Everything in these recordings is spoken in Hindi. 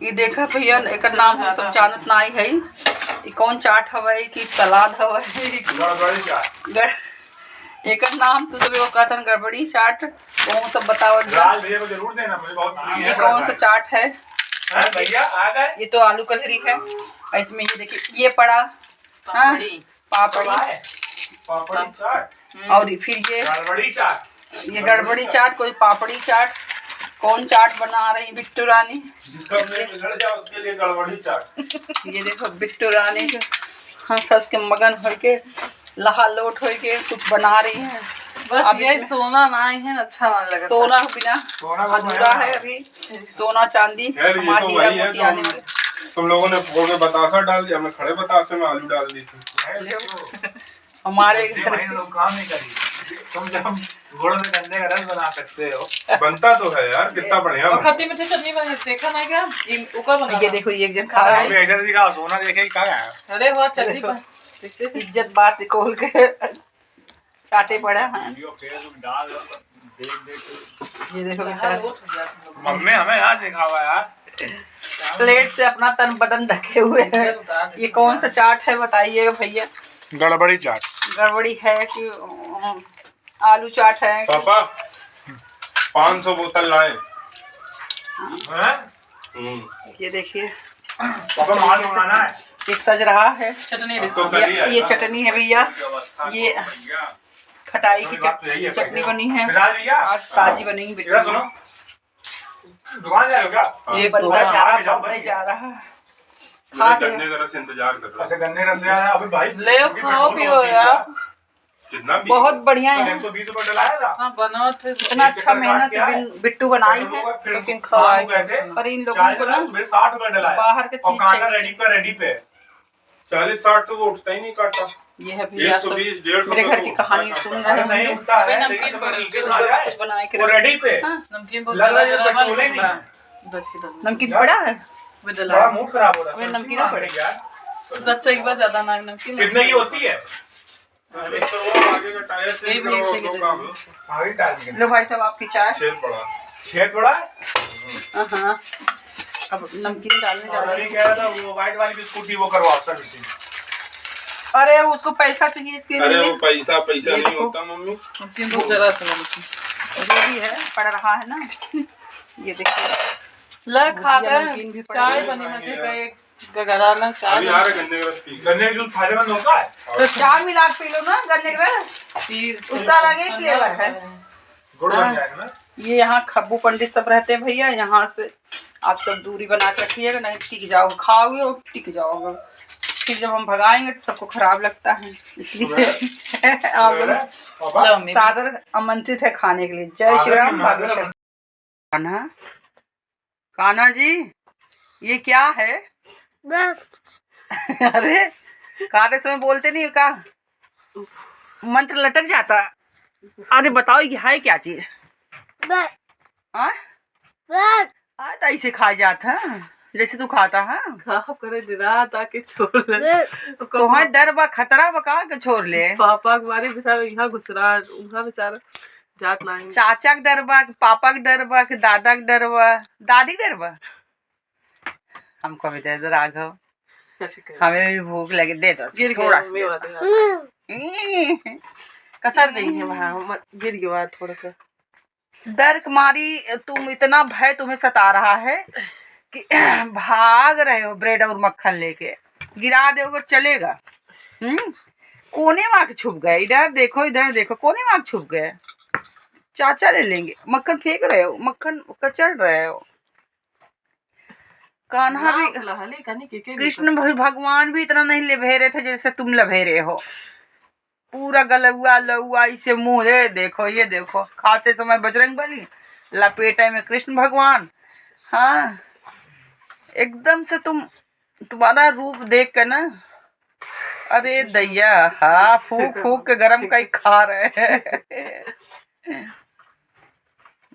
ये देखा भैया एक नाम हम सब जानत ना है। ये कौन चाट हवे कि सलाद हवे? गड़बड़ी चाट। एक नाम तो सब कहता गड़बड़ी चाट। कौन सब बतावत भैया को जरूर देना, मुझे बहुत ये कौन सा चाट है भैया? आ गए। ये तो आलू कलहरी है। इसमें ये देखिए ये पड़ा पापड़ी चाट और फिर ये गड़बड़ी चाट। ये गड़बड़ी चाट, कोई पापड़ी चाट। कौन चाट बना रही बिट्टू रानी? जिसका बिगड़ जाए उसके लिए गड़बड़ी चाट। ये देखो बिट्टू रानी हंस हंस के मगन हो के लहा लोट हो के कुछ बना रही है। बस अब ये सोना ना है, अच्छा ना लगा। सोना बिना अधूरा है अभी। सोना चांदी हमारी आने वाले। तुम लोगों ने फोन में बतासा डाल दिया, मैं खड़े बतासे में आलू डाल दी थी। हमारे घर लोग काम नहीं करी। तुम जब गुड़ में गन्ने का रस बना सकते हो, बनता तो है यार, कितना बढ़िया। और खट्टी मीठी चटनी बना देखा ना क्या? ये ऊपर बना। ये देखो ये एक जन खा रहा है। ऐसा दिखा सोना देखे क्या है। अरे वो चटनी पर इज्जत बात खोल के चाटे पड़ा है। ये देखो मम्मी हमें यार दिखा हुआ यार, प्लेट से अपना तन बदन ढके हुए हैं। ये कौन सा चाट है बताइएगा भैया? गड़बड़ी चाट। गड़बड़ी है कि आलू चाट है? पापा 500 बोतल लाए। ये देखिए पापा माल बनाना है। ये सज रहा है। चटनी ये चटनी है भैया। ये खटाई की चटनी बनी है, आज ताजी बनेगी बेटा। दुकान जा रहे हो क्या? ये बनता जा रहा खा के गन्ने का रस इंतजार कर रहा है। अच्छा गन्ने का रस यार, अभी भाई ले खाओ पियो यार। कितना बहुत बढ़िया है। 120 रुपए डलाया था। हाँ बना थे। इतना अच्छा मेहनत से बिट्टू बनाई है, लेकिन खवाए पर इन लोगों को ना 60 रुपए डलाया। बाहर के चीज चाहिए। रेडी पे 40-60 तो वो उठता ही नहीं काटा। ये है भैया 120-150 मेरे घर की कहानी सुन रहे हैं। नहीं उठता है, नमकीन कुछ बनाए के रेडी पे नमकीन बहुत लग रहा है पेट्रोल ही नहीं। नमकीन पड़ा है। बड़ा मूड खराब हो रहा है। नमकीन पड़े यार। अच्छा एक बार ज्यादा ना नमकीन कितने की होती है? लो भाई साहब आपकी चाय। छेद पड़ा। हाँ अब नमकीन डालने जा रहे हैं। कह रहा था वो व्हाइट वाली बिस्कुट थी वो करवाओ सर्विसिंग। अरे उसको पैसा चाहिए इसके लिए। अरे वो पैसा नहीं होता मम्मी। नमकीन बहुत जरा सा जो भी है पड़ रहा है ना। ये देखिए ले खा के चाय बनी मजे का एक गगराना चाय। अभी आ रहा गन्ने का रस पी। गन्ने का जूस फायदेमंद होता है। तो 4 मिला के पी लो ना गन्ने का रस, उसका अलग ही फ्लेवर है। गुड़ बन जाएगा ना। ये यहाँ खब्बू पंडित सब रहते हैं भैया, यहाँ से आप सब दूरी बना के रखिएगा, नहीं टिक जाओगे, खाओगे और टिक जाओगे। फिर जब हम भगाएंगे तो सबको खराब लगता है, इसलिए आप सादर आमंत्रित है खाने के लिए। जय श्री राम। कान्हा, कान्हा जी ये क्या है? अरे खाते समय बोलते नहीं का मंत्र लटक जाता। अरे बताओ ये है क्या चीज? तो ऐसे खा जाता जैसे तू खाता है। करे ताकि छोड़ ले तो हाँ डर बा खतरा बका के छोड़ ले। पापा के बारे बेचारा यहाँ घुसरा उनका बेचारा जात नहीं। चाचा के डर बा, पापा के डर बा, दादा के डर बा, दादी के डर बा। हमको भी दे दो राघव, हमें भी भूख लगे, दे दो थोड़ा सा। कचर नहीं है वहाँ, गिर गया थोड़ा सा। डर मारी तुम इतना भय तुम्हें सता रहा है कि भाग रहे हो ब्रेड और मक्खन लेके। गिरा दोगे चलेगा? कोने में आके छुप गए। इधर देखो इधर देखो, कोने में आके छुप गए। चाचा ले लेंगे। मक्खन फेंक रहे हो, मक्खन कचर रहे हो। कान्हा भी, कृष्ण भगवान भी इतना नहीं लभेरे थे जैसे तुम लभेरे हो। पूरा गलुआ लहुआ इसे मुंह दे देखो, ये देखो खाते समय बजरंगबली, लपेटे में कृष्ण भगवान। हाँ एकदम से तुम्हारा रूप देख कर ना, अरे दैया हाँ फूक फूक के गरम कई खा रहे हैं।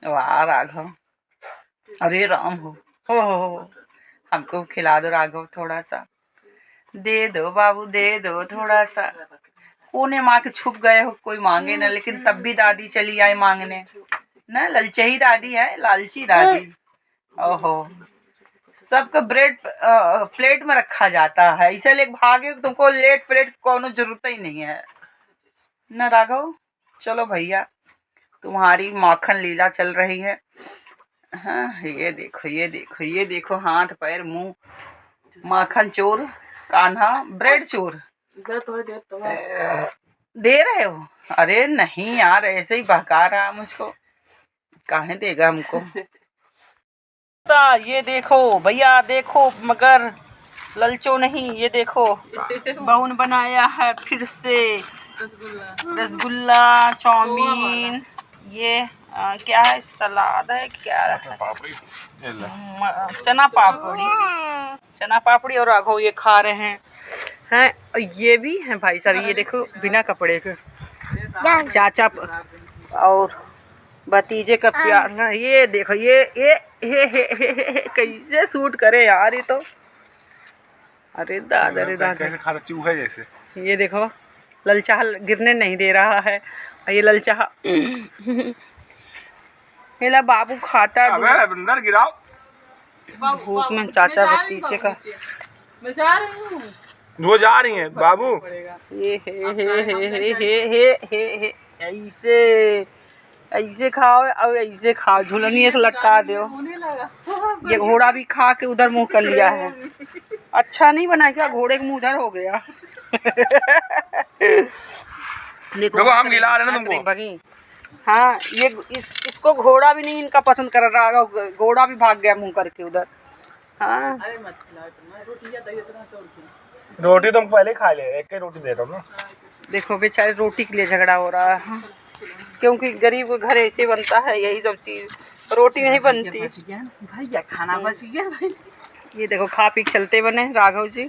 वाह राघव, अरे राम हो हमको खिला दो राघव, थोड़ा सा दे दो बाबू, दे दो थोड़ा सा। कोने माँ के छुप गए हो, कोई मांगे ना, लेकिन तब भी दादी चली आई मांगने ना। ललचही दादी है, लालची दादी। ओहो सबका ब्रेड प्लेट में रखा जाता है, इसीलिए भागे तुमको लेट प्लेट कोनो जरूरत ही नहीं है ना राघव। चलो भैया तुम्हारी माखन लीला चल रही है। हाँ ये देखो ये देखो ये देखो, हाथ पैर मुंह, माखन चोर कान्हा ब्रेड चोर दे रहे हो। अरे नहीं यार, ऐसे ही बहका रहा मुझको, काहे देगा हमको। ये देखो भैया देखो, मगर ललचो नहीं, ये देखो बहू ने बनाया है फिर से रसगुल्ला चाउमीन, ये क्या है, सलाद है क्या है, चना पापड़ी और राघव ये खा रहे हैं। ये भी हैं भाई साहब, ये देखो बिना कपड़े के चाचा और भतीजे का प्यार है। ये देखो ये कैसे सूट करे यार ये तो, अरे दादा अरे दादा कैसे खा रहा चूहे जैसे। ये देखो ललचा गिरने नहीं दे रहा है, ये ललचा मेरा बाबू खाता है। अबे अंदर गिराओ धूप में चाचा भतीजे का, मैं जा रही हूँ, वो जा रही है बाबू। ये हे ऐसे ऐसे खाओ और ऐसे खाओ, झुलनी से लटका दो। होने लगा। ये घोड़ा भी खा के उधर मुंह कर लिया है। अच्छा नहीं बना क्या, घोड़े का मुंह उधर हो गया। देखो हम खिला रहे हैं ना तुमको। भगी हाँ, ये इसको घोड़ा भी नहीं इनका पसंद कर रहा, घोड़ा भी भाग गया मुंह करके उधर। हाँ अरे मत खिलाओ तुम, रोटी या दही इतना तोड़ रोटी तुम पहले खा ले, एक ही रोटी दे रहा हूँ ना। देखो बेचारे रोटी के लिए झगड़ा हो रहा है, क्योंकि गरीब के घर ऐसे बनता है यही सब चीज, रोटी नहीं बनती। भैया खाना बच गया भाई। ये देखो खा पी के चलते बने राघव जी।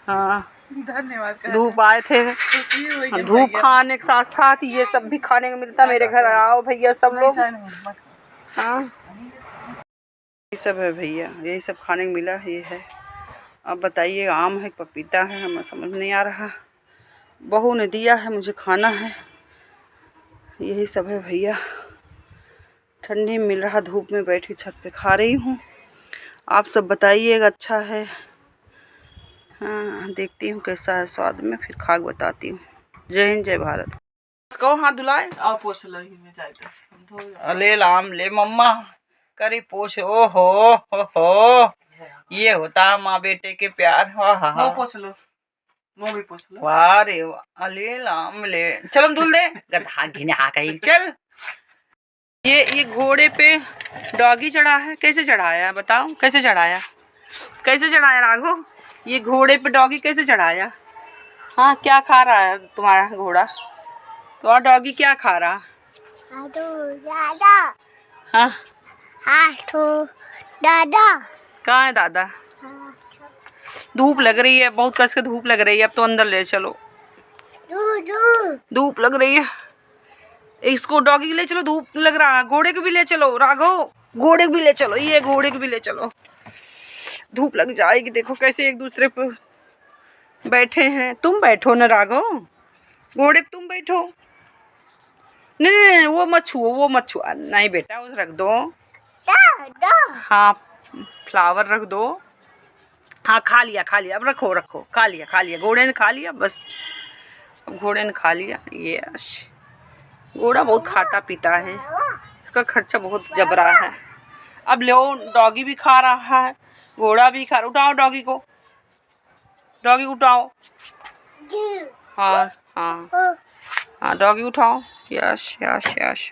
हाँ धन्यवाद। धूप आए थे, धूप खाने के साथ साथ ये सब भी खाने को मिलता। मेरे घर आओ भैया सब लोग। हाँ ये सब है भैया, यही सब खाने को मिला। ये है, अब बताइए आम है पपीता है, हमें समझ नहीं आ रहा। बहू ने दिया है मुझे खाना है, यही सब है भैया। ठंडी में मिल रहा, धूप में बैठ के छत पे खा रही हूँ। आप सब बताइएगा अच्छा है। हाँ देखती हूँ कैसा है स्वाद में, फिर खा के बताती हूँ। जय हिंद जय भारत। कहो हाथ धुलाए आप पोछ लगी में जाएगा। ले लाम ले मम्मा करी पोछ। ओ हो ये होता है माँ बेटे के प्यार। वो पोछ लो, वो भी पोछ लो। वाह रे वाह, ले लाम ले, चल हम धुल दे गधा घिना कहीं। चल ये घोड़े पे डॉगी चढ़ा है, कैसे चढ़ाया बताओ, कैसे चढ़ाया, कैसे चढ़ाया राघव, ये घोड़े पे डॉगी कैसे चढ़ाया। हाँ क्या खा रहा है तुम्हारा घोड़ा, तुम्हारा डॉगी क्या खा रहा। हाँ दादा कहाँ है दादा। धूप लग रही है, बहुत कस के धूप लग रही है, अब तो अंदर ले चलो। धूप लग रही है, इसको डॉगी ले चलो, धूप लग रहा है। घोड़े को भी ले चलो राघव, घोड़े को भी ले चलो, ये घोड़े को भी ले चलो, धूप लग जाएगी। देखो कैसे एक दूसरे पर बैठे हैं। तुम बैठो ना राघव, घोड़े पे तुम बैठो। नहीं वो मत छुओ, वो मत छुओ। नहीं बेटा उस रख दो। हाँ फ्लावर रख दो। हाँ खा लिया अब रखो रखो, खा लिया घोड़े ने खा लिया बस, अब घोड़े ने खा लिया। ये घोड़ा बहुत खाता पीता है, इसका खर्चा बहुत जबरा है। अब लो डॉगी भी खा रहा है, घोड़ा भी खा। उठाओ डॉगी को, डॉगी उठाओ। हाँ हाँ हाँ डॉगी उठाओ। यश यश यश।